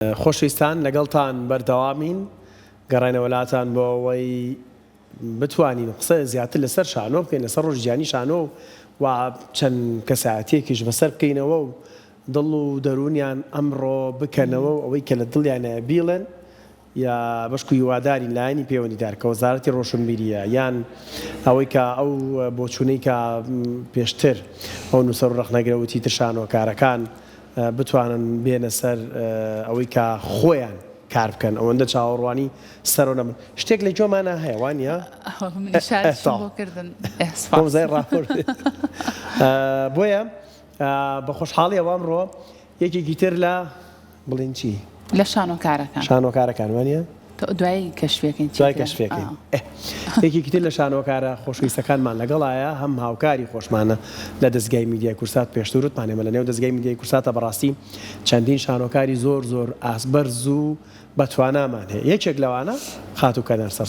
خۆشەویستان لەگەڵتان بەردەوامین گەڕینە وڵاتان بۆ ئەوەی بتوانین قسە زیاتر لەسەر شانۆ بکەین لەسەر ڕۆژگیانی شانۆ و چەند کەسایەتیەکیش بەسەر بکەینەوە و دڵ و دەرونیان ئەمڕۆ بکەنەوە و ئەوەی کە لە دڵیانە بیڵێن یا بەشکو هیواداری لایەنی پەیوەندیدار کە وەزارەتی ڕۆشنبیریە یان ئەوەی کە ئەو بۆچوونەی کە پێشتر ئەو نووسەر و ڕەخنەگرەوتی تر شانۆکارەکان بتوانن بێنە سەر ئەوەی کە خۆیان کار بکەن ئەوەندە چاوەڕوانی سەرۆ نەبن شتێک لە جۆمانە هەیە وانە زای ڕاپۆرت بۆیە بە خۆشحاڵی ئەوامڕۆ یەکێکی تر لە بڵین چی لە شانۆکارەکان وانە دوای کەشفەکەین دوای کەشفەکەین یەکێکی تر لە شانۆکارە خۆشەویستەکانمان لەگەڵایە هەم هاوکاری خۆشمانە لە دەستگای میدیای کورسات پێشترتمانێمە لە نێو دەستگای میدیای کورساتە بەڕاستی چەندین شانۆکاری زۆر زۆر ئاسبەرز و بەتوانامان هەیە یەکێک لەوانە خاتو کەنار سەر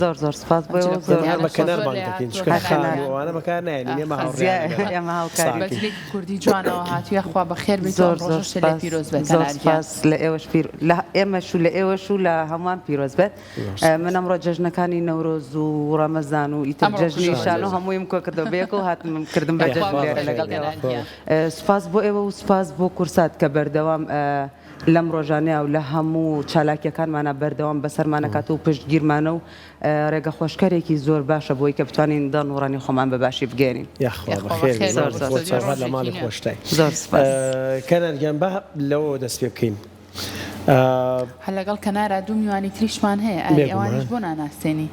زۆر زۆر سپاس بە کەنار بانگەکەین چکەوانە بەکار نایێنین ئێمە هاوڕێ کوردی جوانەوە هاتوویە خوا بەخێر بێت زۆر لە پیرۆز بێت لە ئێوەش لە ئێمەش و لە ئێوەش و لە هەمووان پیرۆز بێت من ئەمڕۆ جەژنەکانی نەورۆز و ڕەمەزان و ئیتر جەژنی شان و هەموویم کۆ کردەوە بەیەک و هاتم کردم بە جەژن لێرە لەگەڵ ئێوە سپاس بۆ ئێوە و سپاس بۆ کورسات کە بەردەوام لەم ڕۆژانەیە و لە هەموو چالاکیەکانمانە بەردەوام بەسەرمانەکات و پشتگیرمانە و ڕێگە خۆشکارێکی زۆر باشە بۆی کە بتوانین دەنوڕانی خۆمان بە باشی بگەێنین لە ماڵی خۆشتای زۆر کەنارگیان بە لەوە دەست پێ بکەین هەر لەگەڵ کەنارە دوو میوانی تریشمان هەیە ئەوانش بۆ ناناستێنی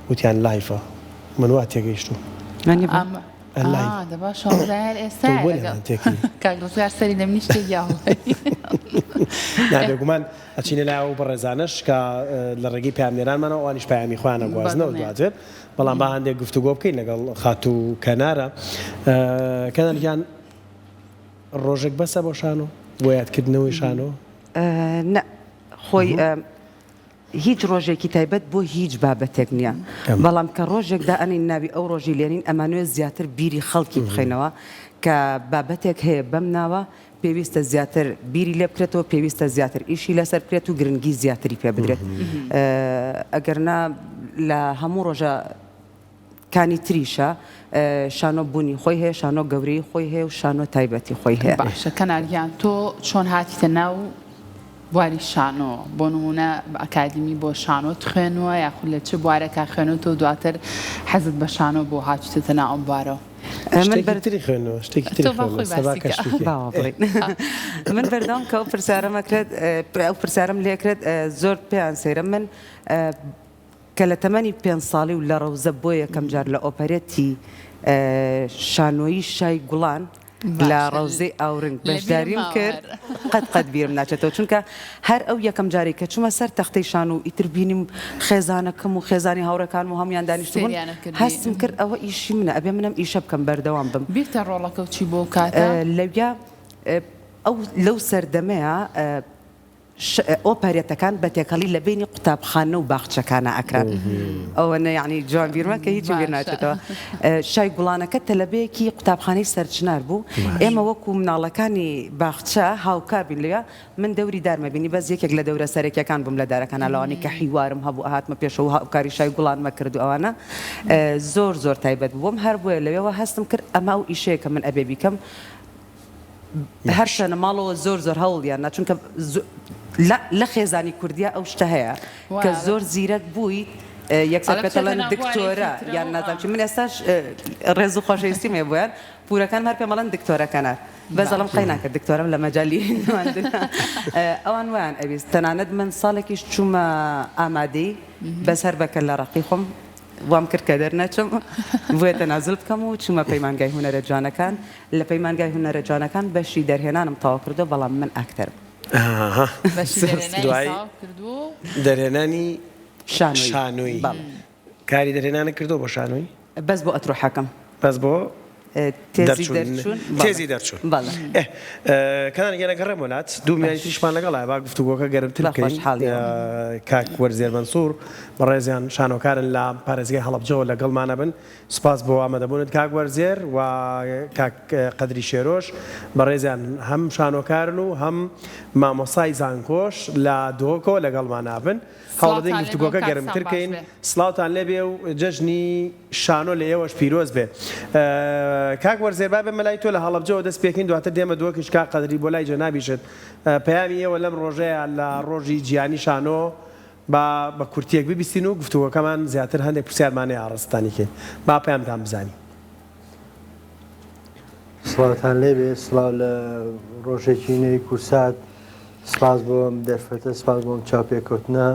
وتیان لایفە من وا تێگەیشتو دەبا شازار ئێستا کاگرۆزگار سەری لەمنی شتێک نابێگومان ئەچینە لای ئەو بەڕێزانش کە لە ڕێگەی پامێرانمانە ئەوانیش پامی خوانە گوازنەوە دواتر بەڵام با هەندێک گفتوگۆ بکەین لەگەڵ خات و کەنارە کەنارگیان ڕۆژێک بەسە بۆ شانۆ بۆ یادکردنەوەی شانۆ خۆی هیچ ڕۆژێکی تایبەت بۆ هیچ بابەتێک نییە بەڵام کە ڕۆژێکدا ئەنی ناوی ئەو ڕۆژی لێنین ئەمانوێت زیاتر بیری خەڵکی بخەینەوە کە بابەتێک هەیە بەم ناوە پێویستە زیاتر بیری لێ بکرێتەوە پێویستە زیاتر ئیشی لەسەر بکرێت و گرنگی زیاتری پێ بدرێت ئەگەرنا لە هەموو ڕۆژە کانی تریشە شانۆ بوونی خۆی هەیە شانۆ گەورەی خۆی هەیە و شانۆ تایبەتی خۆی هەیە باشە کەناریان تۆ چۆن هاتیتە ناو بواری شانۆ بۆ نمونە ئەکادمی بۆ شانۆت خوێنەوە یاخود لە چه بوارێکا خوێنێت و دواتر حەزت بە شانۆ بۆ هاتوتە ناو ئەم بوارەوە شتێکی خوێنەوە شتێکی من بەردەوام کە ئەو پرسیارەمەکرێت ئەو پرسیارم لێکرێت زۆر پێیان سەیرە من کە لە تەمەنی 5 ساڵی و لە ڕەوزە بۆ یەکەم جار لە ئۆپەرێتی شانۆیی شای گوڵان لە ڕەوزەی ئاورنگ بەشداریم کرد قەت بیرم ناچێتەوە چونکە هەر ئەو یەکەم جاری کە چوومە سەر تەختەی شان و ئیتر بینیم خێزانەکەم و خێزانی هاوڕەکان و هەمویان دانیشتبوون هەستم کرد ئەوە ئیشی منە ئەبێ منم ئیشە بکەم بەردەوام بم بیرتە ڕۆڵەکە و چی بۆ کاتە لەویا ئەو لەو سەردەمەیە ئۆپەرێتەکان بە تێکەڵی لە بینی قوتابخانە و باخچەکانە ئەکران ئەوەنە یعنی جوان بیرمە کە هیچی بیر ناچێتەوە شای گوڵانەکە تەلەبەیەکی قوتابخانەی سەرچنار بوو ئێمە وەکو مناڵەکانی باخچە هاوکار بین لێە من دەوری دارمە بینی بەس یەکێک لە دەورە سەرێکیەکان بووم لە دارەکانە لەوانی کە حیوارم هەبوو ئاهاتمە پێشەوە هاوکاری شای گوڵانمە کرد و ئەوانە زۆر زۆر تایبەت بووم هەر بۆیە لەوێەوە هەستم کرد ئەمە و ئیشەیە کە من ئەبێ بیکەم هەر شەنە ماڵەوە زۆر زۆر هەوڵیان ناچونکە لە خێزانی کوردیا ئەو شتە هەیە کە زۆر زیرەک بووی یەکسەر پێتەڵەن دکتۆرە یان نازانم من ئێستاش ڕێز و خۆشەویستیم هەیە بۆیان پورەکان هەر پێمەڵەن دکتۆرەکەنار بەزەڵم قەی ناکرد دکتۆرەم لە مەجای ئەوان ویان ئەویست تەنانەت من ساڵێکیش چوومە ئامادەی بەسەر بەکە لە ڕقی خۆم وام کرد کە دەرنەچم بۆیە تەنازل بکەم و چوومە پەیمانگای هونەرە جوانەکان لە پەیمانگای هونەرە جوانەکان بەشی دەرهێنانم تەواو کردو بەڵام من ئاکتەرم دەرهێنانی شانۆی کاری دەرهێنانە کردو بۆ شانۆی بەس بۆ ئەترۆحەکەم بەس بۆ تێزی دەرچوون کان گەنە گەڕێم وڵات دوو میانی تریشمان لەگەڵای با گفتوگۆکە گەرمتر بکەین کاک وەرزێر مەنسوور بەڕێزیان شانۆکارن لە پارێزگای هەڵەبجەوە لەگەڵمانە بن سوپاس بۆ ئامادەبوونت کاک وەرزێر و کاک قەدری شێرۆش بەڕێزیان هەم شانۆکارن و هەم مامۆسای زانکۆش لە دۆکەوە لەگەڵمانە بن هەوڵدەین گفتوگۆکە گەرمترکەین سڵاوتان لێبێ و جەژنی شانۆ لە ئێوەش پیرۆز بێ کاک وەرزێر با بێمە لای تۆ لە هەڵەبجەوە دەست پێکەین دواتر دێمە دۆکیش کاک قەدری بۆ لای جەنابیشت پەیامی ئێوە لەم ڕۆژەیە لە ڕۆژی جیهانی شانۆ بە کورتیەک ببیستین و گفتوگۆکەمان زیاتر هەندێک پرسیارمانەیە ئاڕستانی کێ با پەیامتان بزانین سڵاوتان لێبێ سڵاو لە ڕۆژێکی نوێی کورسات سپاس بۆم دەرفەتە سپاس بۆم چاپێککەوتنە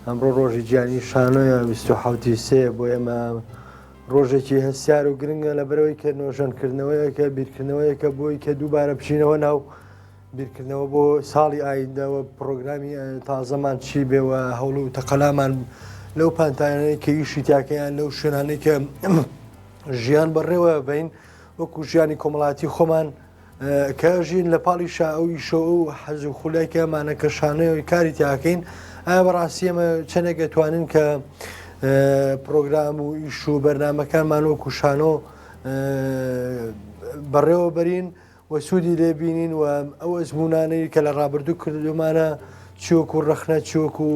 ئەمڕۆ ڕۆژی جیهانی شانۆیە 27 بۆ ئێمە ڕۆژێکی هەستیار و گرنگە لە بەرەوەی کە نۆژەنکردنەوەیەکە بیرکردنەوەیەکە بۆی کە دووبارە بچینەوە ناو بیرکردنەوە بۆ ساڵی ئایندەوە پرۆگرامی تازەمان چی بێەوە هەوڵ و تەقەلامان لەو پانتانەی کە ئیشی تاکەیان لەو شوێنانەی کە ژیان بەڕێوە بین وەکو ژیانی کۆمەڵاتی خۆمان کە ژین لە پاڵی شاوی شۆ و حەز و خولایکەمانە کە شانەوەی کاری تاکەین ئایا بەڕاستی ئێمە چەندێک دەتوانین کە پرۆگرام و ئیش و بەرنمەکانمان وەکو شانۆ بەڕێوە بەرین و سوودی لێبینین و ئەو ئەزمونانەی کە لە ڕابردوو کردومانە چیوەکو ڕەخنە چیوەکو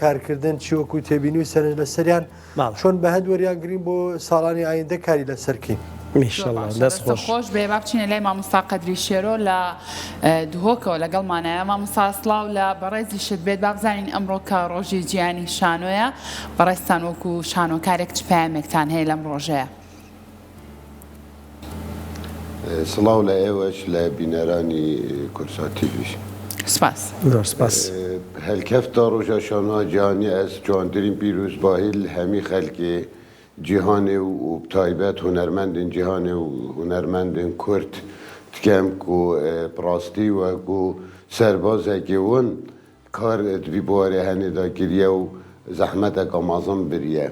کارکردن چیوەکو تێبینی و سەر لە سەریان چۆن بە هەند وەریان گرین بۆ ساڵانی ئایندە کاری لەسەرکەین خۆش بێ با بچینە لای مامۆستا قەدری شێرۆ لە دهۆکەوە لەگەڵمانایە مامۆستا سڵاو لە بەڕێزی شت بێت با بزانین ئەمڕۆ کە ڕۆژی جیهانی شانۆیە بەڕێستان وەکو شانۆکارێک چ پەیامێکتان هەیە لەم ڕۆژەیە سڵاو لە ئێوەش لە بینەرانی کورساتیویش سپاس هەلکەفتە ڕۆژە شانۆ جیهانی ئەس جوانترین پیرۆزباهی هەمی خەلکی جیهانی و تایبەت هونەرمەندین جیهانی و هونەرمەندین کورد تکەم و پڕاستی وەکو سەربازێکی ون کار دوی بوارێ هەنێداگیریە و زەحمەتێکە مەزن بریە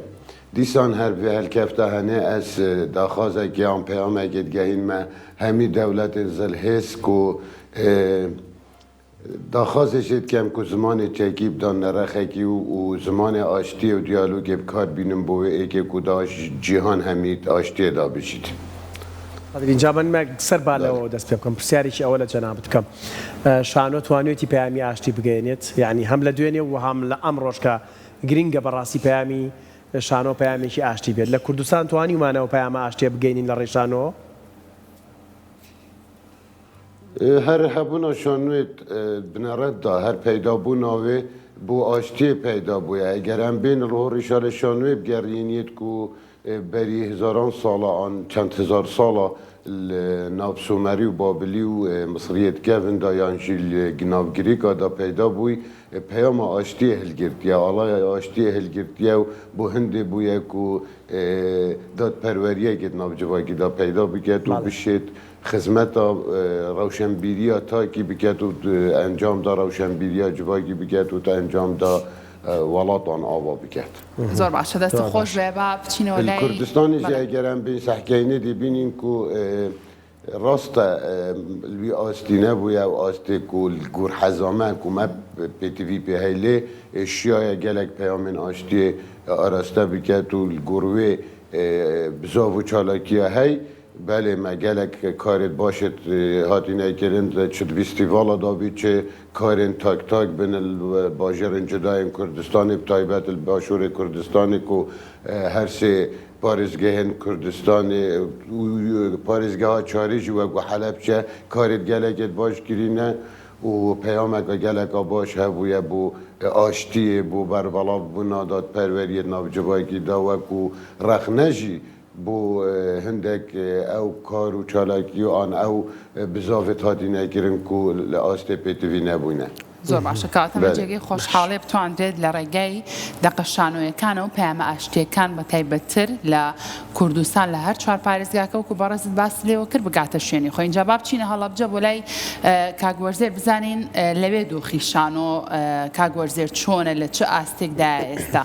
دیسان هەر بێ هەلکەفتە هەنێ ئەس داخوازێکی یان پەیامێکت گەهینمە هەمی دەولەتێ زەلهێسک و داخوازشت کەم کو زمانی چەکی بدان نەرەخێکی و زمانی ئاشتی و دیالۆگی بکار بینم بۆ ئێکێک و داش جیهان هەمیت ئاشتێدا بشیت اینجا من سەر بالەوە دەست پێ بکەم پرسیارێکی ئەوە لە جەنابەت بکەم شانۆ توانێتی پەیامی ئاشتی بگەێنێت یعنی هەم لە دوێنێ و هەم لە ئەم ڕۆژکە گرینگە بەڕاستی پەیامی شانۆ پەیامێکی ئاشتی بێت لە کوردستان توانیمانەوە پەیامە ئاشتێ بگەینین لە ڕێشانەوە هەر هەبوونە شانوێت بنەڕەتدا هەر پەیدابووناوێ بۆ ئاشتێ پەیدا بووە ئەگەر ئەم بین ڕۆڕیشە لە شانوێ بگەڕینیت و بەری هزاران ساڵە ئان چەند هزار ساڵە ناوسومەری و بابلی و مصریت کەڤندا یانژی گناوگریکادا پەیدا بووی پەیامە ئاشتیە هەلگرتیە ئاڵای ئاشتیە هەلگرتیە و بۆ هەندێ بوویەک و دادپەروەریەکێت ناوجڤاکیدا پەیدا بکێت و بشێت خزمەتە ڕەوشەنبیریە تاکی بکێت و ئەنجامدا ڕەوشەنبیریە جڤاکی بکێت و تا ئەنجامدا وڵاتان ئاوا بکێت زۆر باشە دەست خۆش بێ با بچینەوە لای کوردستانی ئەگەرم بین سەحکەینە دەبینین و ڕاستە لوی ئاستی نەبووە و ئاستێک و گور حەزامەک و مە پێتیڤی پێهەیلێ شیایە گەلێک پەیامێن ئاشتیێ ئاراستە بکێت و گوروێ بزاو و چالاکیە هەی بله ما گلک کارت باشد هاتینه کردن چه فستیوالا دابید چه کارن تاک تاک بین باجرن جدای کردستانی بتایبت الباشور کردستانی کو هر سه پارێزگەهێن کوردستانی پارێزگەها چاریژی وەکو حەلەبچە کارێت gelekێت باش kirîne û peyameka geleka baş hebûye bû aştiyê bû berbelav bûna dadperweriyê navcivakî da wekû rexne jî bû hindek ew kar û çalakî an ew bi zavê hatîne kirin ku li astê pêtivî nebûne. زۆر باشە کاتەمەجێگەی خۆشحاڵێ بتواندرێت لە ڕێگەی دەقەشانۆیەکانە و پەیامە ئاشتیەکان بە تایبەتتر لە کوردستان لە هەر چوار پارێزگاکە وەکو بەڕێزت باسی لێوە کرد بگاتە شوێنی خۆی. اینجا با بچینە هەڵەبجە بۆ لای کاگوەرزێر بزانین لەوێ دۆخی شانۆ کاگوەرزێر چۆنە لە چه ئاستێکدایە ئێستا؟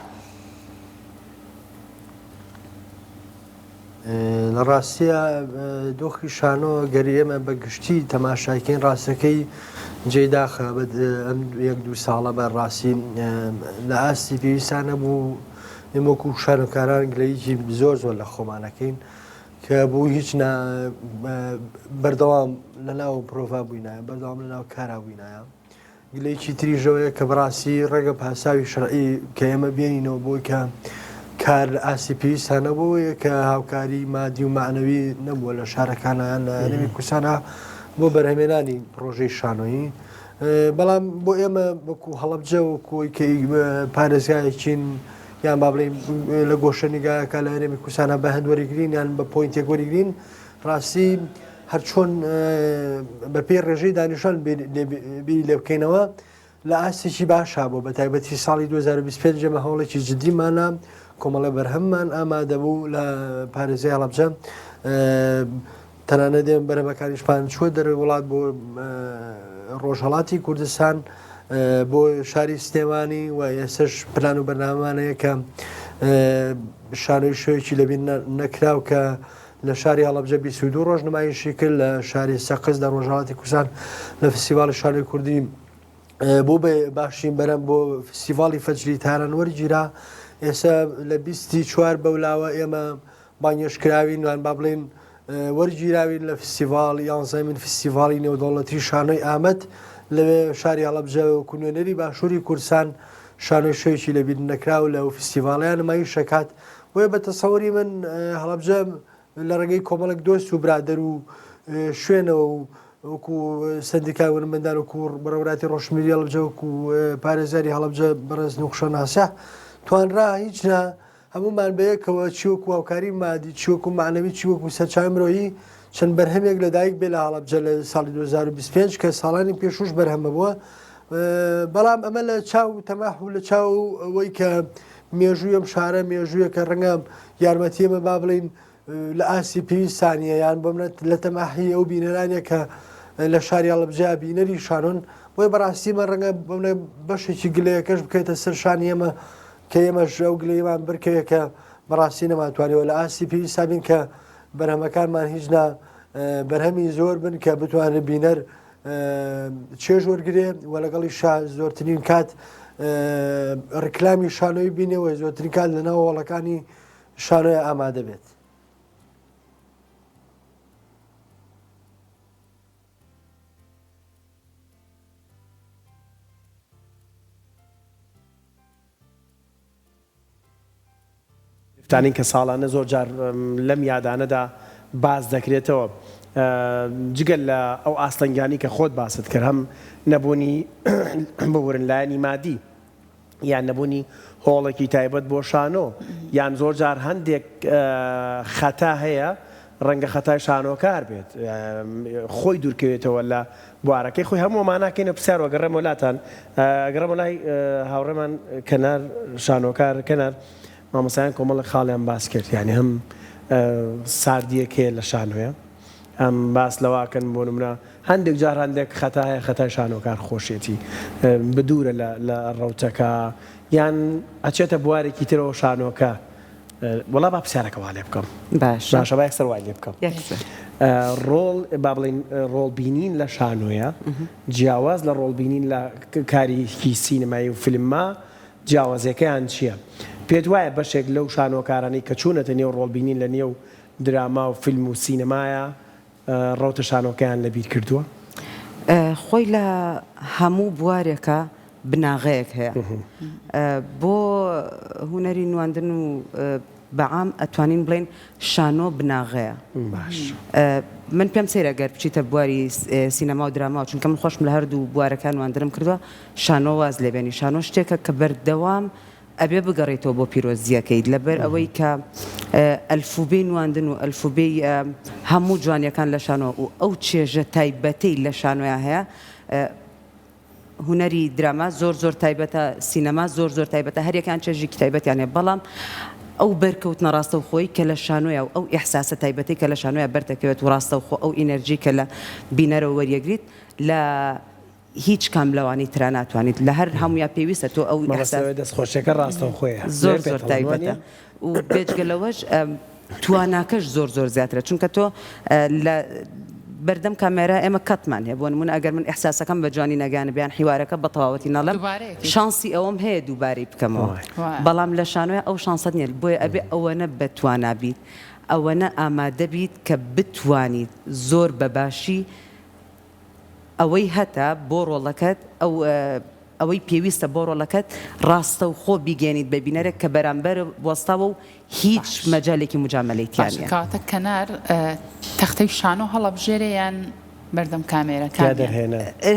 لە ڕاستیە دۆخی شانۆ گەری ئێمە بەگشتی تەماشاکەین ڕاستەکەی جێداخە ئەم 1-2 ساڵە بەڕاستی لە ئاستی پێویستانە بوو ئێمەکو شانۆکاران گلەیەکی زۆر لە خۆمانەکەین کە بوو هیچ بەردەوام لە ناو پرۆڤا بووینایە بەردەوام لە ناو کارا بووینایە گلەیەکی تریژەوەیە کە بەڕاستی ڕێگە پاساوی شەرعی کە ئێمە بێنینەوە بۆی کە کار لە ئاسی پێویستانە بۆیە کە هاوکاری مادی و معنەوی نەبووە لە شارەکانیان لە نەوی کوردستانە بۆ بەرهەمێنانی پرۆژەی شانۆیی بەڵام بۆ ئێمە وەکو هەڵەبجە و کۆی کە پارێزگایەکین یان با بڵێن لە گۆشە نیگایەکە لە هەرێمی کوردستانە بە هەند وەریگرین یان بە پۆینتێک وەریگرین ڕاستی هەر چۆن بە پێی ڕێژەی دانیشان بیری لێ بکەینەوە لە ئاستێکی باشا بۆ بە تایبەتی ساڵی 2025 ئەمە هەوڵێکی جدیمانە کۆمەڵە بەرهەممان ئامادە بوو لە پارێزی هەڵەبجە تەنانە دێن بەرهەمەکانیشمان چوە دەروی وڵات بۆ ڕۆژهەڵاتی کوردستان بۆ شاری سلێمانی و ئێسش پلان و بەرنامانەیە کە شانۆی شوێکی لەبین نەکراو کە لە شاری هەڵەبجە 22 ڕۆژ نمایشی کرد لە شاری سەقز لە ڕۆژهەڵاتی کوردستان لە فستیڤاڵی شانۆی کوردی بۆ باشین بەرەم بۆ فستیڤاڵی فەجری تاران وەرگیرا ئێستا لە 24 بەولاوە ئێمە بانگێشکراوین وان با بڵێن وەرگیراوین لە فستیڤاڵ 11مین فستیڤاڵی نێودەوڵەتی شانۆی ئامەد لەوێ شاری هەڵەبجە و کونوێنەری باشووری کوردستان شانۆی شوێکی لەبیر نەکراو لە فستیڤاڵیان نمایی شەکات وێ بە تەسەوەری من هەڵەبجە لە ڕێگەی کۆمەڵک دۆست و برادەر و شوێنەوە و وەکو سندیکای ونمەندان وەکو بەڕێوەبەتی ڕۆژمیری هەڵەبجە وەکو پارێزاری هەڵەبجە بەڕێز نوخشە ناسە توانرا هیچ هەمومان بەیەکەوە چیوەکو هاوکاری مادی چیوەکو معنەوی چیوەکو سەرچاوی مرۆیی چەند بەرهەمێک لەدایک بێ لە هەڵەبجە لە ساڵی 2025 کە ساڵانی پێشوش بەرهەمە بووە بەڵام ئەمە لە چاو تەماح و لە چاو ئەوەی کە مێژووی ئەم شارە مێژوویە کە ڕەنگە یارمەتی ئێمە با بڵین لە ئاسی پێویستانیە یان بۆ لە تەماحی ئەو بینەرانە کە لە شاری هەڵەبجە بینەری شانۆن بۆی بەڕاستیمە ڕەنگە بەشێکی گلەیەکەش بکەیتە سەر شانی ئێمە کە ئێمەش ئەو گلەیەمان بکەوێ کە بەڕاستی نەماتوانێەوە لە ئاسی پێویستا بین کە بەرهەمەکانمان هیچ بەرهەمی زۆر بن کە بتوانێت بینەر چێژ وەرگێ و لەگەڵی زۆرترین کات ڕکلامی شانۆی بینەوە زۆرترین کات لە ناو وەڵەکانی شانۆی ئامادە بێت. تانین کە ساڵانە زۆر جار لەم یادانەدا باز دەکرێتەوە جگەل لە ئەو ئاستەنگانی کە خۆت باست کرد هەم نەبوونی بورن لایەنی مادی یان نەبوونی هۆڵێکی تایبەت بۆ شانۆ یان زۆر جار هەندێک خەتا هەیە ڕەنگە خەتای شانۆکار بێت خۆی دوورکەوێتەوە لە بوارەکەی خۆی هەموومان ناکەینە پرسیارەوە گەڕێمە وڵاتان گەڕێمە لای هاوڕێمان کەنار شانۆکار کەنار مامۆسایان کۆمەڵی خاڵیان باس کرد یعنی هەم ساردیەکێ لە شانۆیە ئەم باس لەواکەن بۆ نمونە هەندێک جار هەندێک خەتایە خەتای شانۆکار خۆشێتی بدورە لە ڕەوتەکە یان ئەچێتە بوارێکی ترەوە شانۆکە وەڵا با پرسیارەکە وا لێ بکەم باشە با یەکسەر وای لێ بکەم ڕۆڵ با بڵێن ڕۆڵبینین لە شانۆیە جیاواز لە ڕۆڵبینین لە کاریکی سینەمایی و فیلمما جیاوازەکەیان چییە؟ پێت وایە بەشێک لەو شانۆکارانی کە چوونەتە نێو ڕۆڵبینین لە نێو دراما و فیلم و سینەمایە ڕەوتە شانۆکەیان لەبیر کردووە؟ خۆی لە هەموو بوارێکە بناغەیەک هەیە بۆ هوەری نواندن و بەعام ئەتوانین بڵێن شانۆ بناغەیە من پێم سەیرە گەر بچیتە بواری سینەما و دراما چونکە من خۆشم لە هەردوو بوارەکان واندرم کردووە شانۆ واز لێبێنی شانۆ شتێکە کە بەردەوام ئەبێ بگەڕێتەوە بۆ پیرۆزیەکەیت لەبەر ئەوەی کە ئەلفوبێی نواندن و ئەلفوبێی هەموو جوانیەکان لە شانۆ و ئەو چێژە تایبەتەی لە شانۆیان هەیە هوەری دراما زۆر تایبەتە سینەما زۆر تایبەتە هەریەکان چێژێکی تایبەتیان هەیە بەڵام ئەو بەرکەوتنە ڕاستە و خۆی کە لە شانۆیە و ئەو ئیحساسە تایبەتی کە لە شانۆیە بەردەکەوێت و ڕاستە و خۆ ئەو ئینەرژی کە لە بینەرەوە وەریەگریت لە هیچ کام لەوانی ترا ناتوانیت لە هەر هەموویان پێویستە تۆ ئەو دەستخۆشەکە ڕاستە و خۆیە زۆر تایبەتە و بێجگەلەوەش تواناکەش زۆر زیاترە چونکە تۆ لە بەردەم کامێرە ئێمە کەتمان هەیە بۆ نمونە ئەگەر من ئیحساسەکەم بە جوانی نەگانە بیان حیوارەکە بە تەواوەتی نەڵێم شانسی ئەوەم هەیە دووبارەی بکەمەوە بەڵام لە شانۆیە ئەو شانسەت نیە بۆیە ئەبێ ئەوەنە بەتوانابیت ئەوەنە ئامادە بیت کە بتوانیت زۆر بەباشی ئەوەی هەتا بۆ ڕۆڵەکەت ئەوەی پێویستە بۆ ڕۆڵەکەت ڕاستە و خۆ بیگەێنیت بە بینەرێک کە بەرامبەر وەستاوە و هیچ مەجالێکی مجاملەیتیانە کاتە کەنار تەختەی شانۆ هەڵەبژێرە یان بەردەم کامێرەکان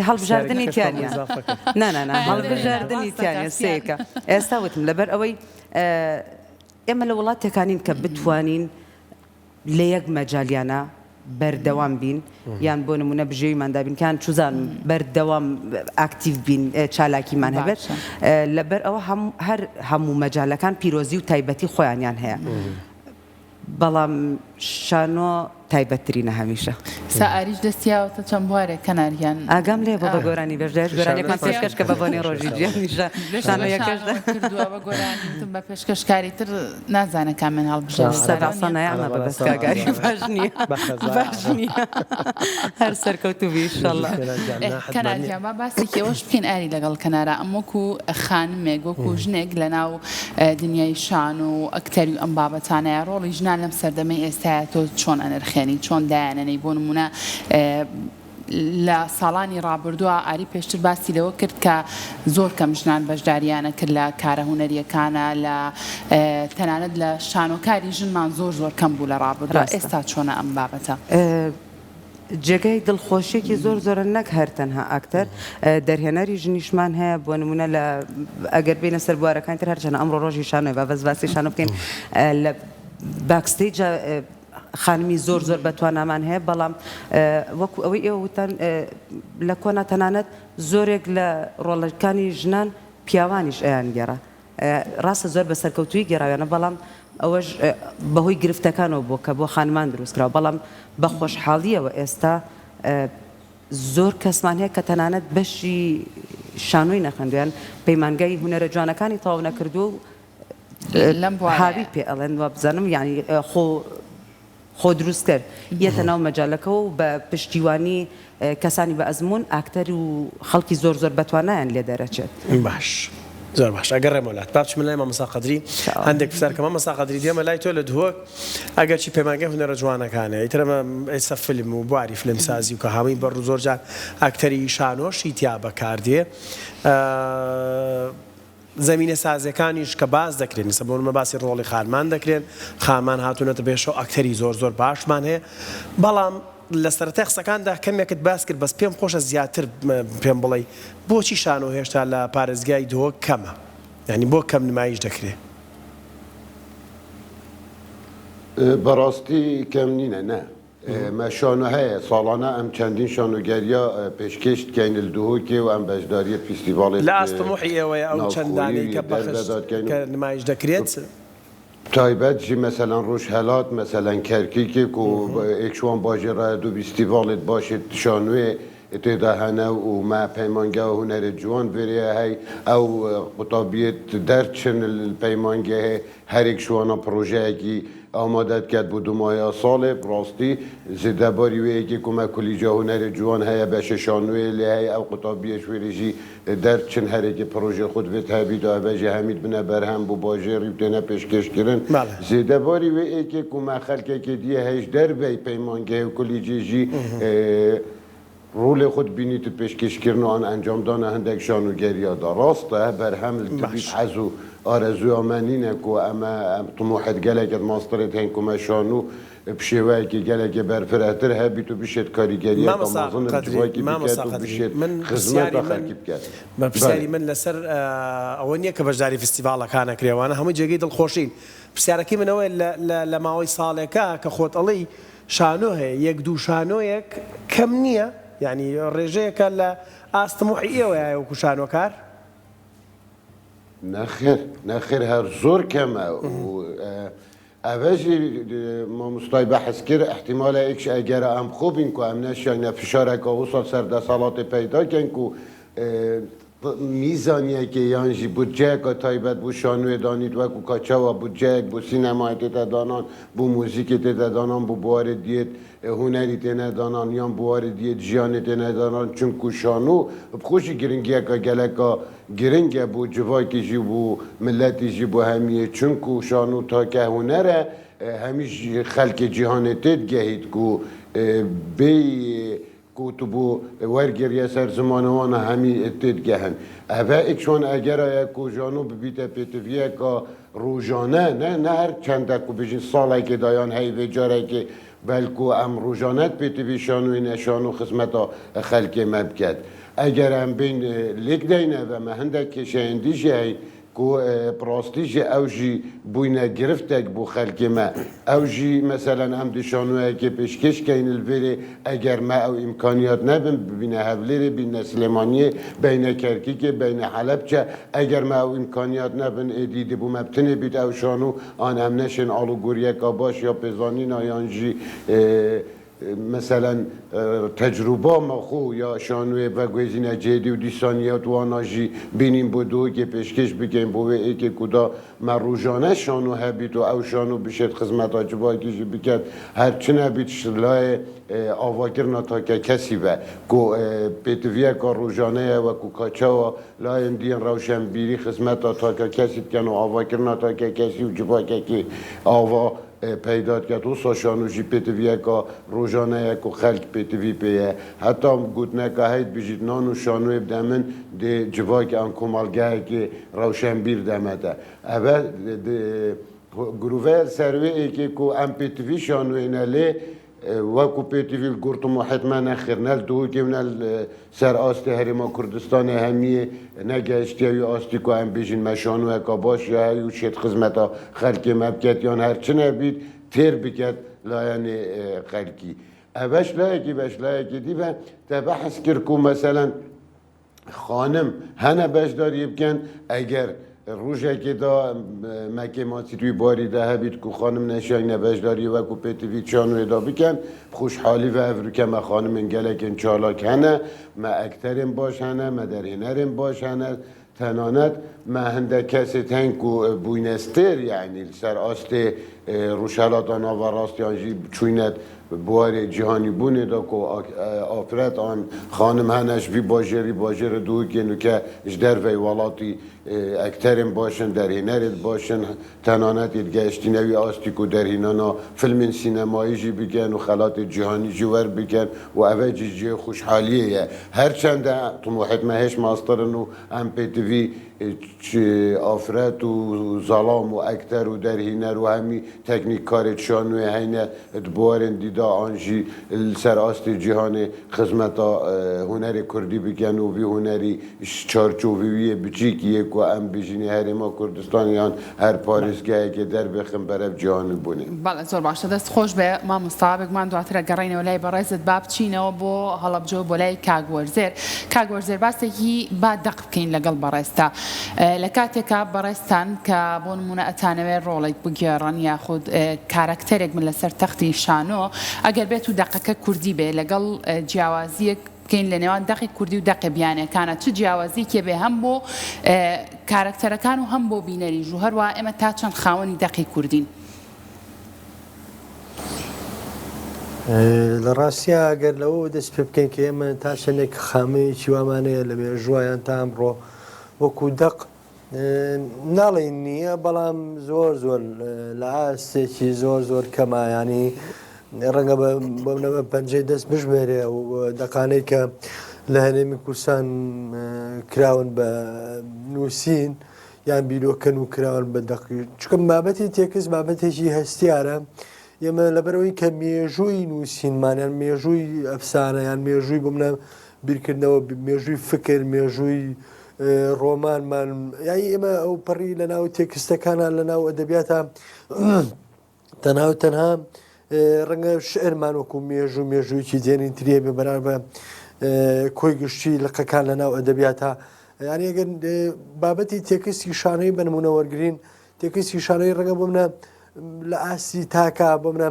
هەڵبژاردننی تیانە نانە هەڵبژاردننی تیانە سێکە ئێستا وتم لەبەر ئەوەی ئێمە لە وڵاتەکانین کە بتوانین لە یەک مەجالیانە بەردەوام بین یان بۆ نمونە بژێویماندابین کان چوزان بەردەوام ئاکتیو بین چالاکیمان هەبێت لەبەر ئەوە هەر هەموو مەجالەکان پیرۆزی و تایبەتی خۆیانیان هەیە بەڵام شانۆ تایبەتترینە هەمیشە سائریش دەستیاوەتە چەند بوارێک کەناریان ئاگام لێ بۆ بە گۆرانی بەشداش گۆرانەکان پێشکەش کە بە بۆنی ڕۆژی جیانیشە شانۆیەکەش کردووە بە گۆرانیتم بە پێشکەشکاری تر نازانە کامێن هەڵبژێر سەراسانایانە بە دەستکاگاری باش نییە باش نییە هەر سەرکەوتوبی ئینشەڵڵا کەناریان با باسێکی ئەوەش بکەین ئاری لەگەڵ کەنارە ئەمەکو خانمێک وەکو ژنێک لەناو دنیای شان و ئەکتەری و ئەم بابەتانەیە ڕۆڵی ژنان لەم سەردەمەی ئێستاە تۆ چۆن ئەنرخێنی چۆن دایانەی بۆ نمونە لە ساڵانی ڕابردووە ئاری پێشتر باسی لەوە کرد کە زۆر کەم ژنان بەشداریانە کرد لە کارە هونەریەکانە لە تەنانەت لە شانۆکاری ژنمان زۆر کەم بوو لە ڕابردووە ئێستا چۆنە ئەم بابەتە جێگەی دڵخۆشیێکی زۆرە نەک هەر تەنها ئاکتەر دەرهێنەری ژنیشمان هەیە بۆ نمونە لە ئەگەر بینە سەر بوارەکانی تر هەرچەنە ئەمڕۆ ڕۆژی شانۆی باسی شانۆ بکەین لە باکستەیج خانمی زۆر بەتوانامان هەیە بەڵام وەکو ئەوەی ئێوە وتان لە کۆنا تەنانەت زۆرێک لە ڕۆڵەکانی ژنان پیاوانیش ئەیان گێڕا ڕاستە زۆر بە سەرکەوتوی گێڕاویانە بەڵام ئەوەش بەهۆی گرفتەکانەوە بۆ کە بۆ خانمان دروستکراوە بەڵام بە خۆشحاڵیەوە ئێستا زۆر کەسمان هەیە کە تەنانەت بەشی شانۆی نەخەندویان پەیمانگای هونەرە جوانەکانی تەواو نەکردو هاوی پێ ئەڵێن وە بزانم یعنی خۆ دروست کرد یەتە ناو مەجالەکە و بە پشتیوانی کەسانی بە ئەزمون ئاکتەر و خەڵکی زۆر بەتوانایان لێ دەرەچێت باش زۆر باش ئەگەر ڕێمەلات با بچمە لای مامۆستا قەدری هەندێک پرسیار کە مامۆستا قەدری دێمە لای تۆ لە دهۆک ئەگەر چی پەیمانگای هونەرە جوانەکانە ئیترەمە ئێستا فیلم و بواری فیلمسازی و کە هەمووی بەڕوو زۆر جار ئاکتەری شانۆشی تیا بەکاردێ زمینە سازەکانیش کە باز دەکرێن سە بۆ باسی ڕۆڵی خانمان دەکرێن خانمان هاتوونەتە بێشەوە ئاکتەری زۆر باشمان هەیە بەڵام لە سەرەتای قسەکاندا کەمێکت باس کرد بەس پێم خۆشە زیاتر پێم بڵێ بۆچی شانۆ هێشتا لە پارێزگای دۆ کەمە یعنی بۆ کەم نمایش دەکرێت بەڕاستی کەم نینە نە مە شانۆ هەیە ساڵانە ئەم چەندین شانۆگەریە پێشکەش دکەین لە دهۆکێ و ئەم بەشداریە فیستیڤاڵی لە ئاستەمۆحی ئێوەیە ئەو چەندانەی کە کە نمایش دەکرێت تایبەت جی مثلا روش هەلات مثلا کەرکیکێک و ئێکشوان باژێڕە دوو فیستیڤاڵێت باشێت شانوێ تێدا هەنە و ما پەیمانگە و هونەرە جوان بێرێ هەی ئەو قوتابیێت دەرچن پەیمانگە هەیە هەرێک شوانە پرۆژەیەکی ئامادەت کرد بۆ دومایە ساڵێ ڕاستی زێدەباری وەیەکی کومە کولیجا هونەرە جوان هەیە بەشە شانوێ لێ هەیە ئەو قوتابیە شوێریژی دەرچن هەرێکی پرۆژە خود بێت هەبیدا بەژێ هەمید بنە بەرهەم بۆ باژێڕی بتێنە پێشکەشکردن زێدەباری وەیەکی کومە خەلکێکی دیە هەیش دەربەی پەیمانگە و کولیجێژی ڕوولێ خود بینیت پێشکەشکردنەوەیان ئەنجامدانە هەندێک شانۆگەریەدا ڕاستە بەرهەم تبیت حەز و ئارەزویامەنینە و ئەمە طموحت گەلێکت ماسترێت هەین کومە شانو بشێوەیەکی گەلێکی بەرفرەتر هەبیت و بشێت کاریگەریە خزمەتە خەڵکی بکات بە پرسیاری من لەسەر ئەوە نییە کە بەشداری فستیڤاڵەکانە کرێوانە هەموو جێگەی دڵخۆشین پرسیارەکەی منەوەی لە ماوەی ساڵێکە کە خۆتەڵی شانۆ هەیە یەک دوو شانۆیەک کەم نییە یعنی ڕێژەیەکە لە ئاستەمۆحی ئێوەیە وەکو شانۆکار نەخێر هەر زۆر کەمە ئەڤژی مامۆستای بەحث کرد احتیمالە ئێکش ئەگەرە ئەم خوبین و ئەم نەشیانە فشارێکە وسڵ سەردەسەڵاتی پەیداکەن و میزانیه که یانجی بودجه که تایبت بو شانوی دانید و کو کاچا و بودجه بو سینمای تیتا دانان بو موزیک تیتا دانان بو بوار دیت هنری تینا دانان یا بوار دیت جیان تینا دانان چون کو شانو بخوشی گرنگیه که گلکا گرنگه بو جوای که جی بو ملتی جی بو همیه چون کو شانو تا که هنره همیش خلق جهان تید گهید کو بی کوتبو ورگیری سر زمانوان همی اتید گهن اوه اکشون اگر آیا کو جانو ببیت پیتویه که روزانه نه هر چند کو بجین ساله که دایان هی و جاره که بلکو ام روزانت پیتوی شانوی نشانو خدمتا خلق مبکد اگر هم بین لیک دینه و مهنده کشندیش هی کو پراستیج اوجی بوینه گرفتک بو خلق ما اوجی مثلا هم دشانوه که پیشکش کین الوری اگر ما او امکانیات نبین ببینه هفلری بین سلیمانیه بین کرکیک بین حلبچه اگر ما او امکانیات نبین دیده بو مبتنه بید او شانو آن هم نشن آلو گوریه کاباش یا پزانین آیانجی مثلا تجربه ما خو یا شانوی و گویزینه جدی و دیسانیات و آناجی بینیم بودو که پیشکش بگیم بوه ای که کدا مروجانه شانو هبید و او شانو بشید خدمت آجبایی کشی بکد هرچی نبید شلای آواگر نتا که کسی و کو پیتویه که روزانه و کو کاچا و لایم دین روشن بیری خدمت تا که کسی کن و آواگر نتا که کسی و جبایی که آوا پیدات کرد و ساشانوشی پیتویه که روزانه که خلق پیتوی پیه حتی گوت نکهید بجید نان و شانوی بدمن ده جوای که آن کمالگاه که روشن بیر دمده اول گروه سروی ای که ام پیتوی شانوی نلی وکو پیتوی گرتم حتما نخیر نل دو که نل سر آسته هرما کردستان همیه نگشتی یا آستی که هم بیشین مشانو اکا باش یا هیو شد خدمتا خلقی مبکت یا هرچه نبید تیر بکت لایان خلقی اوش لایکی دی و تبحث کرکو مثلا خانم هنه بشداری بکن اگر روزه که دا مکه ماسی توی باری ده هبید که خانم نشای نبشداری و که پیتوی چانو ادا بکن خوشحالی و افرو که ما خانم انگلکن چالاک هنه ما اکترین باش هنه ما درهنرین باش هنه تنانت ما هنده کسی تنکو بوینستر یعنی سر آست روشلاتان و راستیانجی چوینت بوار جهانی بونه دا که آفرت آن خانم هنش بی باجر دو کنو که اجدر وی ولاتی اکترین باشن در هنرت باشن تنانت گشتی نوی آستی که در هنانا فیلم سینمایی جی بگن و خلات جهانی جوار بگن و اوه جی خوشحالیه هرچند طموحت مهش ماسترن و ام پیتوی آفرت و ظلام و اکتر و در هنر و همی تکنیک کارت شانوی هینه دبوارن دیده آنجی سر آست جهان خدمت هنر کردی بگن و بی هنری چارچوبی بچیکیه که ام بجینی هر ما کردستانیان هر پارسگاهی که در بخم برای جهان بونه بله زور باشه دست خوش به ما مستعبق من دواتر گرین ولای برایزت باب چینه و بو حالا بجو بولای کاغورزر بس هی بعد دقیق کین لقل برایستا لكاتك برستان كبون منا أتانوي رولي بجيران ياخد كاركترك من لسر تختي شانو أجر بيتو دقيقة كردي به لقل جوازيك كين لنوان دقيق كردي ودقيق بيانه كانت تجاوزي كي به هم بو كاركتر كانوا هم بو بينري جوهر وإما تاتشان خاوني دقيق كردين لڕاستیا ئەگەر لەوە دەست پێ بکەین کە ئێمە تا چەندێک خامەیەکی وامانەیە لە مێژوایان تا ئەمڕۆ وەکو دەق ناڵێن نییە بەڵام زۆر لە ئاستێکی زۆر کەمایانی ڕەنگە بەمنەوە پەنجەی دەست بژمێرێ و دەقانەی کە لە هەرێمی کوردستان کراون بە نووسین یان بیرۆکەن و کراون بە دەقی چکەم بابەتی تێکس بابەتێکی هەستیارە ئێمە لەبەرەوەی کە مێژووی نووسینمانیان مێژووی ئەفسانەیان مێژووی بمنە بیرکردنەوە مێژووی فکر مێژووی ڕۆمانمان یای ئێمە ئەو پەڕی لە ناو تێکستەکانان لە ناو ئەدەبیاتە تەنها ڕەنگە شعرمان وەکو مێژوویکی دێنین ترێ بێ بەرار بە کۆی گشتی لقەکان لە ناو ئەدەبیاتە یانی ئەگەر بابەتی تێکستی شانەی بنمونە وەرگین تێکستی شانەی ڕەنگە بمنە لە ئاسی تاکە بمنە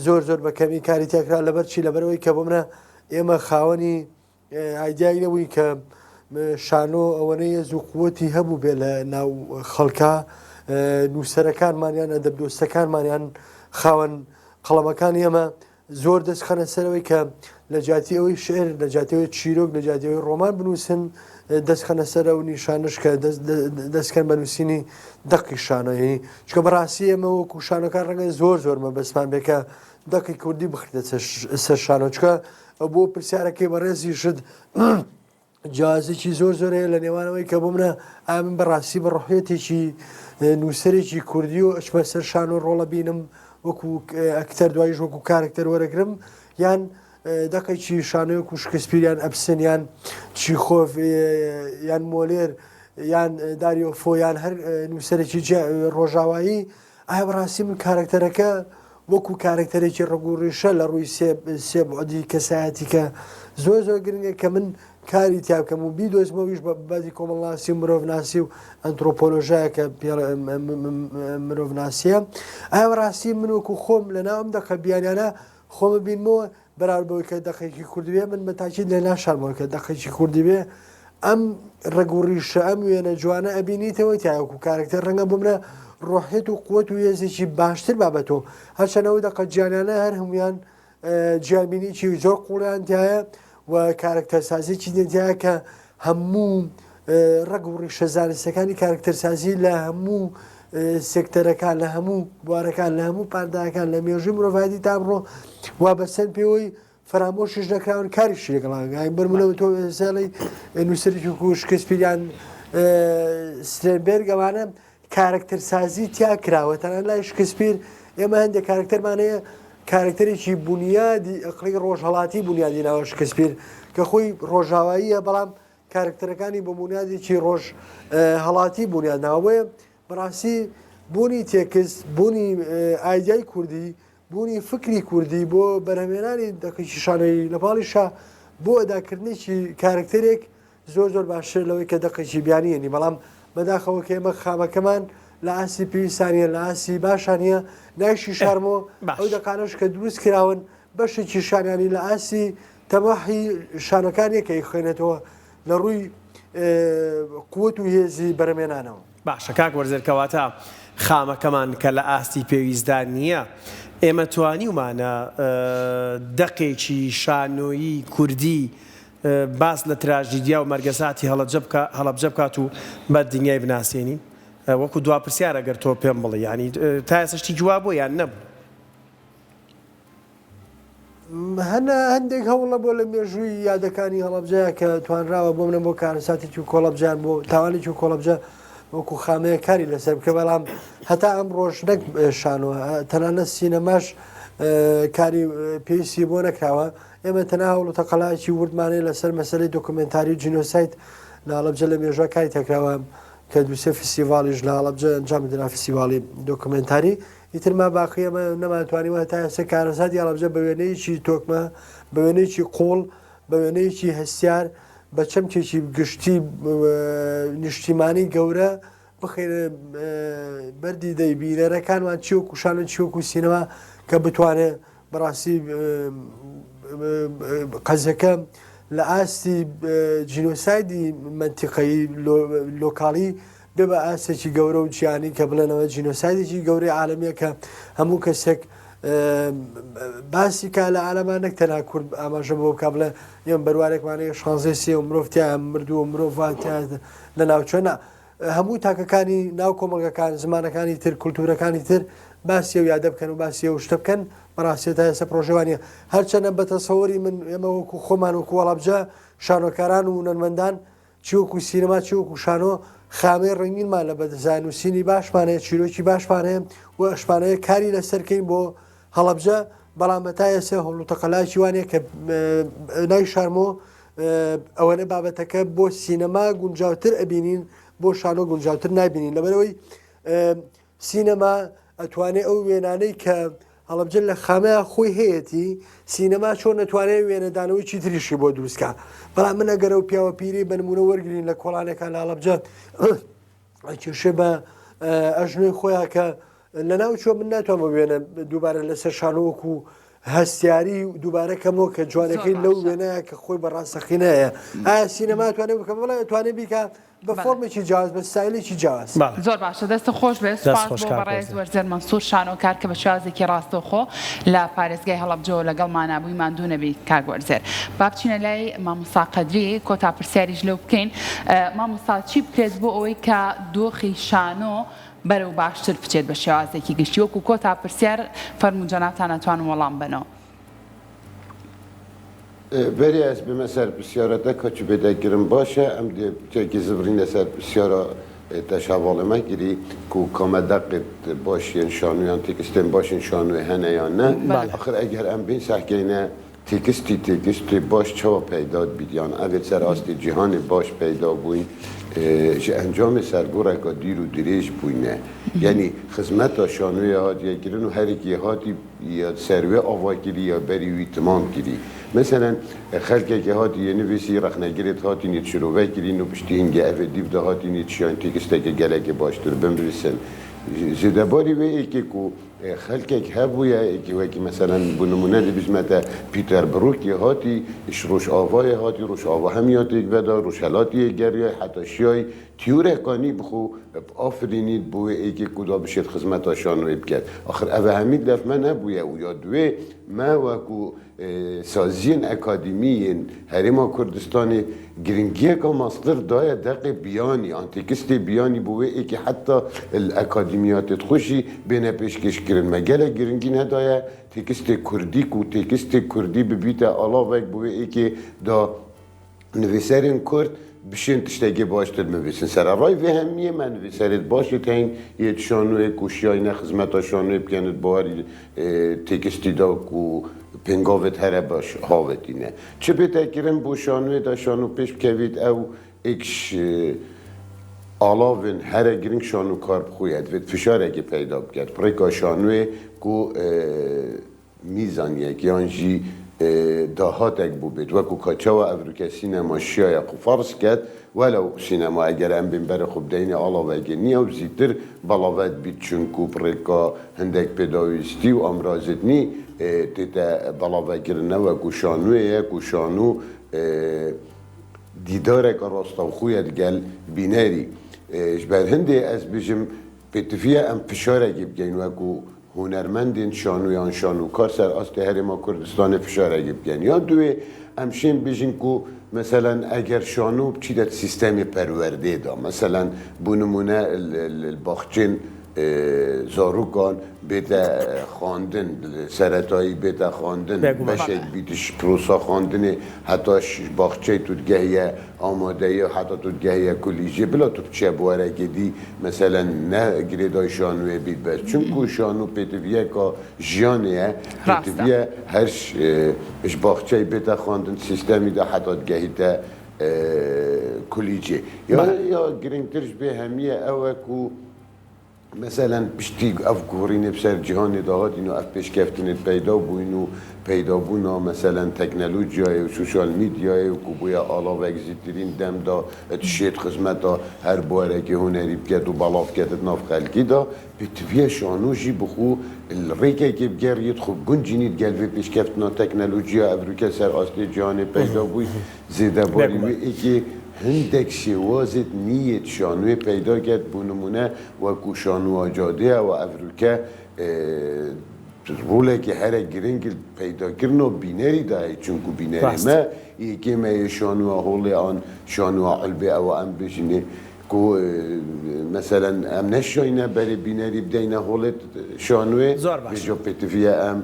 زۆر بەکەمی کاری تێکرا لەبەر چی لەبەرەوەی کە بمنە ئێمە خاوەنی ئایدیای نەبووی کە شانۆ ئەوەنەیە زووقوەتی هەبوو بێ لە ناو خەڵکە نووسەرەکانمانیان ئەدەب دۆستەکانمانیان خاوەن قەڵەمەکان ئێمە زۆر دەستخەنە سەرەوەی کە لە جاتیەوەی شعر لە جاتیەوەی چیرۆک لە جاتیەوەی ڕۆمان بنووسن دەستخەنە سەرە و نیشانش کە دەستکەن بە نووسینی دەقی شانۆیی چکە بەڕاستی ئێمە وەکو شانۆکان ڕەنگە زۆر مەبەستمان بێکە دەقی کوردی بخرێت سەر شانۆ چکە بۆ پرسیارەکەی بەڕێزی شت جیازێکی زۆر هەیە لە نێوانەوەی کە بۆ منە ئا من بەڕاستی بە ڕۆحێتێکی نووسەرێکی کوردی و ئەچمە سەر شانۆ ڕۆڵە بینم وەکو ئەکتەر دوایش وەکو کارکتەر وەرەگرم یان دەقێکی شانۆیەک و شکسپیریان ئەبسن یان چیخۆف یان مۆلێر یان داریۆفۆ یان هەر نووسەرێکی ڕۆژاوایی ئایا بەڕاستی من کارکتەرەکە وەکو کارکتەرێکی ڕگوڕیشە لە ڕووی سێ بۆدی کەسایەتی کە زۆر گرنگە کە من کاری تیا بکەم و بیدۆزمەویش بە بەدی کۆمەڵناسی و مرۆڤناسی و ئەنترۆپۆلۆژایە کە مرۆڤناسیە ئایا بەڕاستی من وەکو خۆم لە ناوم دەقە بیانیانە خۆمە بینمەوە بەراورد بەوەی کە دەقێکی کوردی بێ من بە تاکید لە ناشارمەوە کە دەقێکی کوردی بێ ئەم ڕگوڕیشە ئەم وێنە جوانە ئەبینیتەوەی تایوەکو کارکتەر ڕەنگە بمرە ڕۆحێت و قوت و هێزێکی باشتر بابەتەوە هەرچەنەوەی دەقە گیانیانە هەر هەمویان گیانبینیی زۆر قوڵیان تایە و کارکتەرسازیی دێتایە کە هەموو ڕگ و ڕیشە زانستەکانی کارکتەرسازی لە هەموو سێکتەرەکان لە هەموو بوارەکان لە هەموو پارداکان لە مێژوی مرۆڤایەتی تا بڕۆ وا بەسەر پێوەی فەرامۆشیش نەکراون کاریشی لەگەڵان بەرمونەوە تۆ ساڵی نووسەرێکی و شکسپیریان سترێنبێرگ ئەوانە کارکتەرسازی تیا کراوە تەنانەت لای شکسپیر ئێمە هەندێک کارکتەرمانەیە کارکتەرێکی بنیادی ئەقلی ڕۆژهەڵاتی بنیادی ناوە شکسپیر کە خۆی ڕۆژاواییە بەڵام کارکتەرەکانی بە بنیادێکی ڕۆژ هەڵاتی بنیاد ناوەیە بەڕاستی بوونی تێکس بوونی ئایدیای کوردی بوونی فکری کوردی بۆ بەرهەمێنانی دەقێکی شانۆیی لە پاڵیشا بۆ ئەداکردنێکی کارکتەرێک زۆر باشتر لەوەی کە دەقێکی بیانیێنی بەڵام بەداخەوە کە ئێمە خامەکەمان لە ئاسی پێویستانیە لە ئاسی باشانیە نایشی شارمەوە ئەو دەقانش کە دروست کراون بەشێکی شانیانی لە ئاسی تەماحی شانەکانیەکە خوێنێتەوە لە ڕووی قوت و هێزی بەرهەمێنانەوە باشە کاک وەرزەرکەواتە خامەکەمان کە لە ئاستی پێویستدان نییە ئێمە توانیومانە دەقێکی شانۆیی کوردی باس لە تراژیدیا و مەرگەزاتی هەڵەبجە بکات و بە دنیای بناسیێنین وەکو دوا پرسیارە گەر تۆ پێم بڵێ ینی تا ئێستا جواب بۆ یان نەبوو هەندێک هەوڵە بۆ لە مێژووی یادەکانی هەڵەبجەیە کە توانراوە بۆ منە بۆ کارەساتێکی و کۆڵەبجیان بۆ تاوانێکی و کۆڵەبجە وەکو خامەیە کاری لەسەر بکە بەڵام هەتا ئەم ڕۆژ نەک شانەوە تەنانەت سینەماش کاری پێویستی بۆ نەکراوە ئێمە تەنها هەوڵ و تەقەڵایەکی وردمانەیە لەسەر مەسەلەی دۆکومنتاری جینۆسایت لە هەڵەبجە لە مێژوە کاری تەکراوە کە دووسێ فستیڤاڵیش لە هەڵەبجە ئەنجام درا فستیڤاڵی دۆکومنتاری ئیتر ما باقی ئەمە نەماتوانیوە تا ئێستا کارەساتی هەڵەبجە بە وێنەیەکی تۆکمە بە وێنەیەکی قوڵ بە وێنەیەکی هەستیار بە چەمکێکی گشتی نیشتیمانی گەورە بخێنە بەردی دەیبینەرەکانمان چیوەکو شانە چیوەکو سینەما کە بتوانێت بەڕاستی قەزەکە لە ئاستی جینۆسایدی منتیقەی لۆکاڵی بێ بە ئاستێکی گەورە و جیانی کە بڵێنەوە جینۆسایدێکی گەورەی عالەمیە کە هەموو کەسێک باسی کا لە عالەمان نەک تەنها کورد ئاماژە بۆ بکە بڵێ ئێمە بەروارێکمانەیە شانزەی سێ و مرۆڤتیان مردووە مرۆڤ لە ناوچۆنە هەموو تاکەکانی ناو کۆمەڵگەکان زمانەکانی تر کولتورەکانی تر باسیە و یادە بکەن و باسیە و شتە بکەن بەڕاستی تا ئێستا پرۆژەوانیە هەرچەنە بە تەسەوەری من ئێمە وەکو خۆمان وەکو وەڵەبجە شانۆکاران و هونەرمەندان چیوەکو سینەما چیوەکو شانۆ خامەی ڕنگینمان لە بەدەزان و سینی باشمانەیە چیرۆکی باشمانەیە و ئەشمانەیە کاری لەسەرکەین بۆ هەڵەبجە بەڵام بە تا ئێستا هەوڵ و تەقەڵایەکی وانەیە کە نای شارمۆ ئەوەنە بابەتەکە بۆ سینەما گونجاوتر ئەبینین بۆ شانۆ گونجاوتر نابینین لەبەرەوەی سینەما ئەتوانێت ئەو وێنانەی کە هەڵەبجە لە خامەیە خۆی هەیەی سینەما چۆن نەتوانێت وێنەدانەوەی چی تریشی بۆ دروستکە بەڵام من ئەگەرە و پیاوە پیری بە نمونە وەرگین لە کۆڵانێکان لە هەڵەبجە کێشێ بە ئەژنۆی خۆیان کە لە ناو چۆ من ناتوانمە وێنە دووبارە لەسەر شانۆوەکو هەستیاری دووبارە کەمەوە کە جوانەکەی لەو وێنەیە کە خۆی بەڕاستەقینەیە ئایا سینەما توانێت بکە بڵێ توانێت بیکە بە فۆرمێکی جیاواز بە ستایلێکی جیاواز. زۆر باشە دەستە خۆش بێت سپاس بۆ بەڕێز وەرزەر مەنسوور شانۆکار کە بە شێوازێکی ڕاستەوخۆ لە پارێزگای هەڵەبجەوە لەگەڵمان بووی ماندوو نەبی کاک وەرزەر. با بچینە لای مامۆستا قەدری کۆتا پرسیاریش لەو بکەین. مامۆستا چی بکرێت بۆ ئەوەی کە دۆخی شانۆ بەرەو باشتر بچێت بە شێوازێکی گشتی وەکو کۆتا پرسیار فەرموو جەنابتان ئەتوانن وەڵام بنەوە. بەری ئەس بمە سەر پرسیارەتە کە بێدەگرم باشە ئەم تێکی زبرینە سەر پرسیارە تەشاڤاڵەمە گیری و کۆمەدەقت باشیان شانویان تێکستێن باشین شانوی هەنەیان نە ئەخر ئەگەر ئەم بین سەحکەینە تێکستی باش چاوە پەیداد بیدیان ئەوێت سەر ئاستی جیهانی باش پەیدا بووین ji encamê sergoreka dîr û dirêj bûyne yanî xizmeta şanûyê hatiye kirin û herikê hatî ya servê ava kirî ya berî wî timam kirî. Meselen xelkekê hatî yê nivîsî rexnegirêt hatînî şirove kirîn û piştî hingê evê dîv de hatînî çiyan têkistekê gelekê baştir binivîsin. Ji debarî wê êkê ku xelkek hebûye êkî wekî meselen bi nimûne dibîjme te Pîter Brûkê hatî ji Rojavayê hatî Rojava hemiyatêk veda Rojhelatiyê geriye heta şiyayî tîyorekanî bixwe afirînî bû wê êkê ku da bişêt xizmeta şanûyê bike. Axir ev hemî def me nebûye û ya divê me wekû saziyên akademîyên Herêma Kurdistanê giringiyeka mastir daye deqê biyanî an têkistê biyanî bû wê êkê heta akademiyatê xwe jî bêne pêşkêşkirin me gelek giringî nedaye têkistê Kurdî ku têkistê Kurdî bibîte alavek bû wê êkê da nivîserên Kurd bişên tiştekê baştir nivîsin. Sererayê vê hemiyê me nivîserê başê tên yê şanûyê ku şiyayîne xizmeta şanûyê bikenet barî têkistî da ku pengavêt here baş havetîne. Çi bête kirin bû şanûyê da şanû pêş bikevît ew êk alavên here giring şanûkar bixuye divêt fişarekê peyda biket. Pirêka şanûyê ku mîzaniyek yan jî dahatek bû bêt wekû ka çawa evrûke sînema şiyaya xwe farz ket welew sînema eger em bên berê xwe bideyîne alavekê niye û zîtir belavet bît çunku pirêka hindek pêdawîstî û amrazîtnî tête belavekirine wekû şanûyê ye ku şanû dîdareka rastexûye digel bînerî. Ji ber hindê ez bêjim pêtiviye em fişarekê bikeyn wekû hunermendên şanûyan şanûkar ser astê Herêma Kurdistanê fişarekê bikin. Ya divê em şên bêjin ku meselen eger şanû biçîdet sîstemê perwerdê da. Meselen bû nimûne baxçên zarokan bête xandin seretayî bête xandin beşek bîtiş prosa xandinê heta baxçeyê tu digehiye amadeyi heta tu digehiye kulîjê bila tu biçe bi werekê dî meselen ne girêdayî şanûyê bît bes. Çunku şanû pêtiviyeka jiyanê ye pêtiviye her ji baxçeyê bête xandin sîstemî de heta digehîte kulîjê. Ya girîngtir ji bê hemiye ew e ku مثلا پشتی افکارین بسر جهان داهات اینو اف پیشکفتنت پیدا بوین و پیدا بونا مثلا تکنولوژیای و سوشال میدیای و کوبویا آلا و اگزیترین دم دا اتشیت خدمت دا هر باره که هنری بکرد و بلاف کرد ناف خلقی دا بتویه شانوشی بخو الریکه که بگرید خوب گنجینید گلوی پیشکفتنا تکنولوژیا افریقا سر اصلی جهان پیدا بوی زیده باری وی ایکی هندک شوازت نیت شانوی پیدا کرد بو نمونه وکو شانو آجاده و افریقا روله که هر گرنگ پیدا کردن و بینری داره چونکو بینری ما یکی ما شانو هولی آن شانو علبه او ام بشینه کو مثلا ام نشاینه برای بینری بدینه هولت شانوی بجا پتفیه ام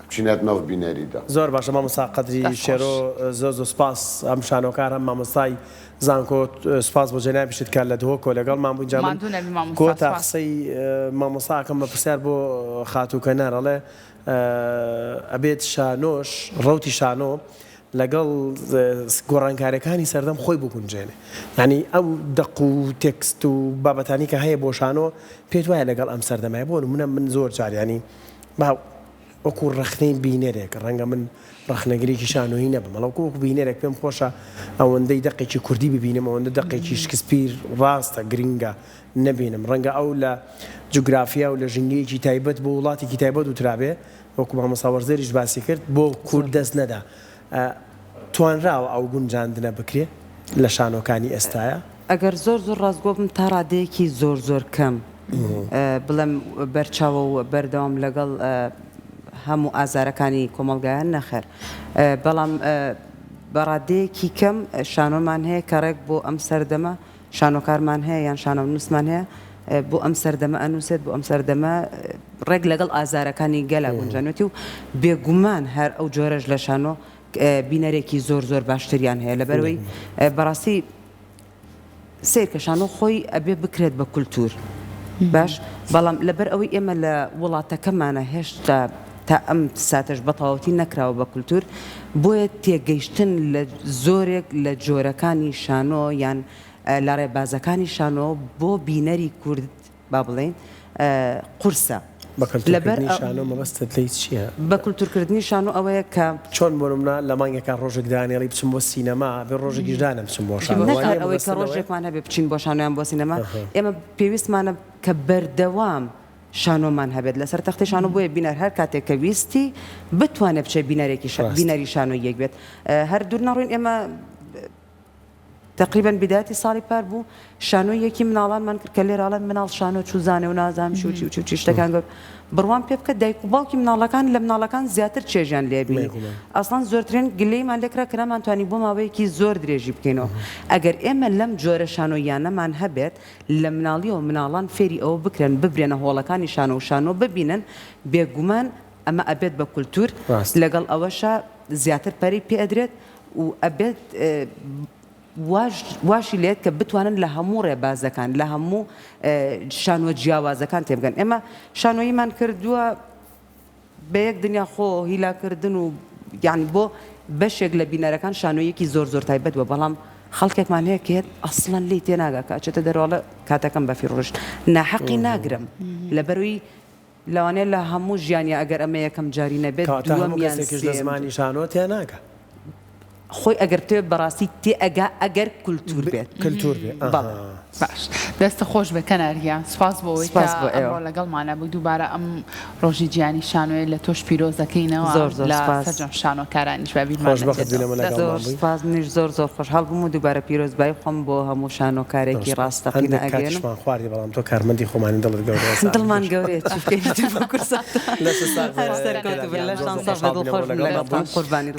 چینت ناف بینری دا زۆر باشە مامۆستا قەدری شێرۆ زۆ سپاس ئەم شانۆکار هەم مامۆستای زانکۆ سپاس بۆ جەنابیشت کار لە دهۆکۆ لەگەڵمان بووین جا کۆتا قسەی مامۆستاکەم بە پرسیار بۆ خاتووکەنەر ئەڵێ ئەبێت شانۆش ڕەوتی شانۆ لەگەڵ گۆڕانکاریەکانی سەردەم خۆی بگونجێنێ ینی ئەو دەق و تێکست و بابەتانی کە هەیە بۆ شانۆ پێت وایە لەگەڵ ئەم سەردەمای بۆ نمونە من زۆر جاریانی وەکو ڕخنەی بینەرێک ڕەنگە من ڕخنەگرێکی شانۆیی نەبم مەڵەوەکو وەکو بینەرێک پێم خۆشە ئەوەندەی دەقێکی کوردی ببینم ئەوەندە دەقێکی شکسپیر ڕاستە گرنگە نەبینم ڕەنگە ئەو لە جوگرافیا و لە ژنگەیەکی تایبەت بۆ وڵاتێکی تایبەت و ترابێ وەکو مامۆستا وەرزێریش باسی کرد بۆ کورد دەست نەدا توانراوە ئەو گونجاندنە بکرێ لە شانۆکانی ئێستاە ئەگەر زۆر ڕاستگۆ بم تا ڕادەیەکی زۆر کەم بڵێم بەرچاوە و بەردەوام لەگەڵ هەموو ئازارەکانی کۆمەڵگایان نەخێر بەڵام بەڕادەیەکی کەم شانۆمان هەیە کە ڕێک بۆ ئەم سەردەمە شانۆکارمان هەیە یان شانۆ نووسمان هەیە بۆ ئەم سەردەمە ئەنووسێت بۆ ئەم سەردەمە ڕێک لەگەڵ ئازارەکانی گەلە گونجانێتی و بێگومان هەر ئەو جۆرەش لە شانۆ بینەرێکی زۆر باشتریان هەیە لەبەرەوەی بەڕاستی سیر کە شانۆ خۆی ئەبێ بکرێت بە کولتور باش بەڵام لەبەر ئەوەی ئێمە لە وڵاتەکەمانە هێشتا تا ئەم ساتەش بەتەواوەتی نەکراوە بە کولتور بۆیە تێگەیشتن لە زۆرێک لە جۆرەکانی شانۆ یان لە ڕێبازەکانی شانۆ بۆ بینەری کورد با بڵێن قورسە بەکەلتورکردنی شانۆ مەبەستت لێی چییە؟ بە کولتورکردنی شانۆ ئەوەیە کە چۆن بۆمە لە مانگێکان ڕۆژێک دانێڵی بچم بۆ سینەما بێ ڕۆژێکیش دانە بچم بۆ شانۆ نەکات ئەوەی کە ڕۆژێکمان هەبێ بچین بۆ شانۆیان بۆ سینەما ئێمە پێویستمانە کە بەردەوام شانۆمان هەبێت لەسەر تەختی شانۆ بۆیە بینەر هەر کاتێک کە ویستی بتوانێت بچێت بینەری شانۆ یەک بێت هەر دوور نەڕوین ئێمە تقریبا بداية صالي باربو شانو يكي مناڵان من کرد کە لێرەڵێن مناڵ شانۆ چوزانێ و نازام چی شتەکان گەور بڕوان پێ بکە دایک و باوکی مناڵەکان لە مناڵەکان زیاتر چێژیان لێبینی ئەسڵان زۆرترین گلەیمان لێکرا کرامان توانی بۆ ماوەیەکی زۆر درێژی بکەینەوە ئەگەر ئێمە لەم جۆرە شانۆیانەمان هەبێت لە مناڵیەوە مناڵان فێری ئەوە بکرێن ببرێنە هۆڵەکانی شانۆ و شانۆ ببینن بێگومان ئەمە ئەبێت بە کولتور لەگەڵ ئەوەشە زیاتر پەری پێ ئەدرێت و ئەبێت واشی لێت کە بتوانن لە هەموو ڕێبازەکان لە هەموو شانۆ جیاوازەکان تێبگەن ئێمە شانۆییمان کردووە بە یەک دنیا خۆ هیلاکردن و یعنی بۆ بەشێک لە بینەرەکان شانۆیەکی زۆر تایبەت وە بەڵام خەڵکێکمان هەیە کە ئەسڵەن لی تێناگا کە ئەچێتە دەرەوەڵە کاتەکەم بە فیڕۆژ ناحەقی ناگرم لەبەروی لەوانەیە لە هەموو ژیانی ئەگەر ئەمە یەکەم جاری نەبێت دووەمیان لە زمانی شانۆ تێناگە خۆی ئەگەر تێ بەڕاستی تێ ئەگا ئەگەر کولتور بێت کللتور بێت باش دەستە خۆش بە کەناریە سپاس بۆەوەی ئەمڕۆ لەگەڵمانە بووی دووبارە ئەم ڕۆژی گیانی شانۆی لە تۆش پیرۆزەکەینەوە لە سەرجەم شانۆکارانیش بابیمانش زۆر خۆشحاڵ بووم و دووبارە پیرۆزبای خۆم بۆ هەموو شانۆکارێکی ڕاستەقینە ئەگەێنم خواردی بەڵام تۆ کارمەندی خۆمانی دڵت گەورە دڵمان گەورێت قوربانی